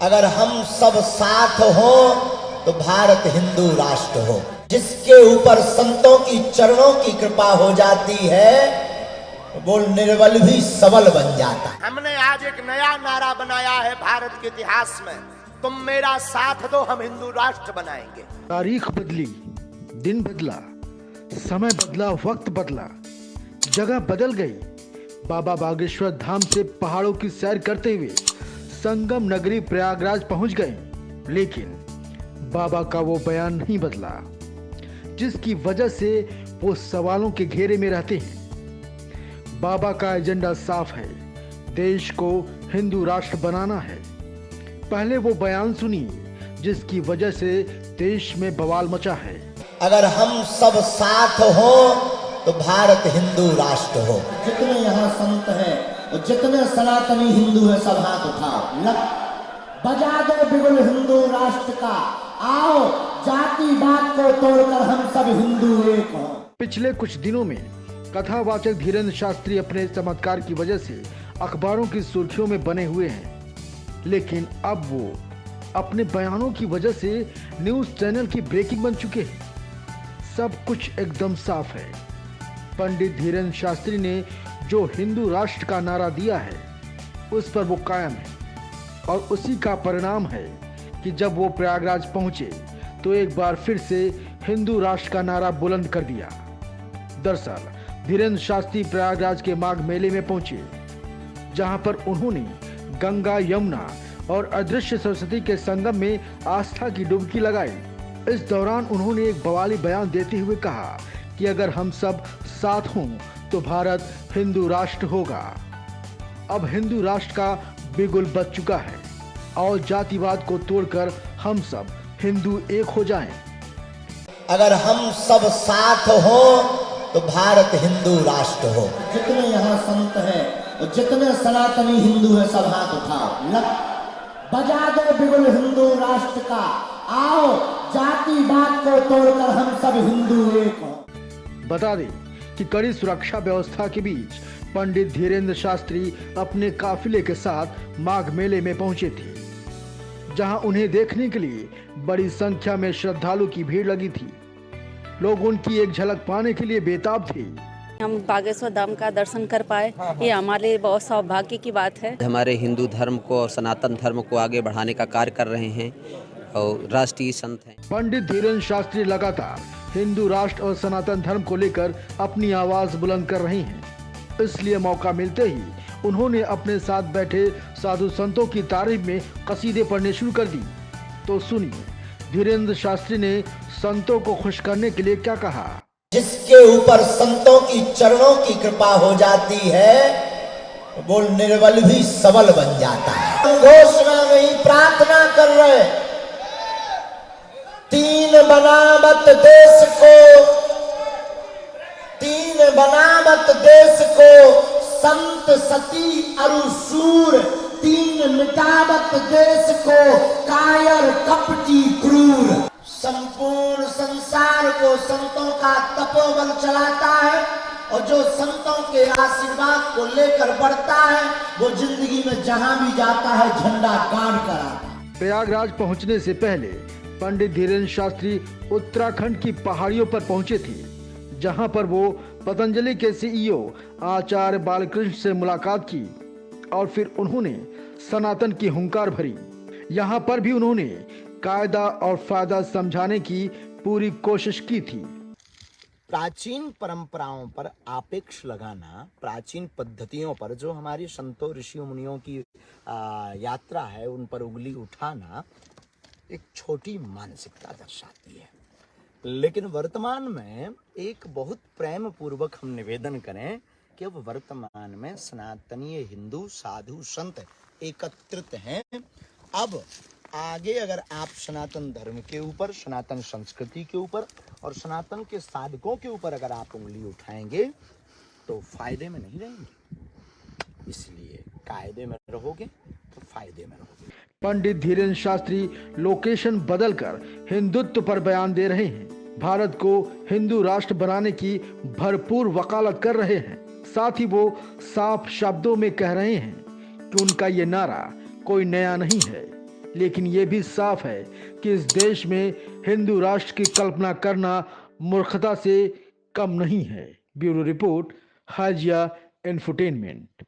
अगर हम सब साथ हो तो भारत हिंदू राष्ट्र हो। जिसके ऊपर संतों की चरणों की कृपा हो जाती है वो निर्बल भी सबल बन जाता है। हमने आज एक नया नारा बनाया है भारत के इतिहास में, तुम मेरा साथ दो, हम हिंदू राष्ट्र बनाएंगे। तारीख बदली, दिन बदला, समय बदला, वक्त बदला, जगह बदल गई। बाबा बागेश्वर धाम से पहाड़ों की सैर करते हुए संगम नगरी प्रयागराज पहुंच गए, लेकिन बाबा का वो बयान नहीं बदला जिसकी वजह से वो सवालों के घेरे में रहते हैं। बाबा का एजेंडा साफ है, देश को हिंदू राष्ट्र बनाना है। पहले वो बयान सुनिए जिसकी वजह से देश में बवाल मचा है। अगर हम सब साथ हो तो भारत हिंदू राष्ट्र हो। जितने यहाँ संत हैं और जितने सनातनी हिंदू हैं सब हाथ उठाओ, बजा दो बिगुल हिंदू राष्ट्र का, आओ जातिवाद को तोड़कर हम सब हिंदू एक हों। पिछले कुछ दिनों में कथावाचक धीरेन्द्र शास्त्री अपने चमत्कार की वजह से अखबारों की सुर्खियों में बने हुए हैं, लेकिन अब वो अपने बयानों की वजह से न्यूज चैनल की ब्रेकिंग बन चुके हैं। सब कुछ एकदम साफ है। पंडित धीरेन्द्र शास्त्री ने जो हिंदू राष्ट्र का नारा दिया है उस पर वो कायम है, और उसी का परिणाम है कि जब वो प्रयागराज पहुंचे तो एक बार फिर से हिंदू राष्ट्र का नारा बुलंद कर दिया। दरअसल धीरेन्द्र शास्त्री प्रयागराज के माघ मेले में पहुंचे, जहां पर उन्होंने गंगा, यमुना और अदृश्य सरस्वती के संगम में आस्था की डुबकी लगाई। इस दौरान उन्होंने एक बवाली बयान देते हुए कहा कि अगर हम सब साथ हों तो भारत हिंदू राष्ट्र होगा। अब हिंदू राष्ट्र का बिगुल बज चुका है और जातिवाद को तोड़कर हम सब हिंदू एक हो जाएं। अगर हम सब साथ हो तो भारत हिंदू राष्ट्र हो। जितने यहाँ संत हैं और जितने सनातनी हिंदू हैं सब हाथ उठाओ, बजा दो बिगुल हिंदू राष्ट्र का, आओ जातिवाद को तोड़कर हम सब हिंदू एक हों। बता दें कि कड़ी सुरक्षा व्यवस्था के बीच पंडित धीरेन्द्र शास्त्री अपने काफिले के साथ माघ मेले में पहुंचे थे, जहां उन्हें देखने के लिए बड़ी संख्या में श्रद्धालु की भीड़ लगी थी। लोग उनकी एक झलक पाने के लिए बेताब थे। हम बागेश्वर धाम का दर्शन कर पाए, ये हमारे लिए बहुत सौभाग्य की बात है। हमारे हिंदू धर्म को और सनातन धर्म को आगे बढ़ाने का कार्य कर रहे हैं और राष्ट्रीय संत हैं। पंडित धीरेन्द्र शास्त्री लगातार हिंदू राष्ट्र और सनातन धर्म को लेकर अपनी आवाज बुलंद कर रहे हैं, इसलिए मौका मिलते ही उन्होंने अपने साथ बैठे साधु संतों की तारीफ में कसीदे पढ़ने शुरू कर दी। तो सुनिए धीरेन्द्र शास्त्री ने संतों को खुश करने के लिए क्या कहा। जिसके ऊपर संतों की चरणों की कृपा हो जाती है वो निर्बल भी सबल बन जाता है। घोषणा में ही प्रार्थना कर रहे, तीन बनावत देश को, तीन बनावत देश को, संत सती अरुसूर, तीन मिटावत देश को, कायर कपटी क्रूर। संपूर्ण संसार को संतों का तपोबल चलाता है और जो संतों के आशीर्वाद को लेकर बढ़ता है वो जिंदगी में जहां भी जाता है झंडा गाड़ कर आता है। प्रयागराज पहुंचने से पहले पंडित धीरेन्द्र शास्त्री उत्तराखंड की पहाड़ियों पर पहुंचे थे, जहां पर वो पतंजलि के सीईओ आचार्य बालकृष्ण से मुलाकात की और फिर उन्होंने सनातन की हुंकार भरी। यहाँ पर भी उन्होंने कायदा और फायदा समझाने की पूरी कोशिश की थी। प्राचीन परंपराओं पर आपेक्ष लगाना, प्राचीन पद्धतियों पर जो हमारी संतों ऋषियों मुनियों की यात्रा है उन पर उंगली उठाना एक छोटी मानसिकता दर्शाती है। लेकिन वर्तमान में एक बहुत प्रेम पूर्वक हम निवेदन करें कि अब वर्तमान में सनातनीय हिंदू साधु संत एकत्रित हैं। अब आगे अगर आप सनातन धर्म के ऊपर, सनातन संस्कृति के ऊपर और सनातन के साधकों के ऊपर अगर आप उंगली उठाएंगे तो फायदे में नहीं रहेंगे, इसलिए कायदे में रहोगे तो फायदे में रहोगे। पंडित धीरेन्द्र शास्त्री लोकेशन बदलकर हिंदुत्व पर बयान दे रहे हैं, भारत को हिंदू राष्ट्र बनाने की भरपूर वकालत कर रहे हैं। साथ ही वो साफ शब्दों में कह रहे हैं कि उनका ये नारा कोई नया नहीं है, लेकिन ये भी साफ है कि इस देश में हिंदू राष्ट्र की कल्पना करना मूर्खता से कम नहीं है। Bureau report, Hajiya infotainment.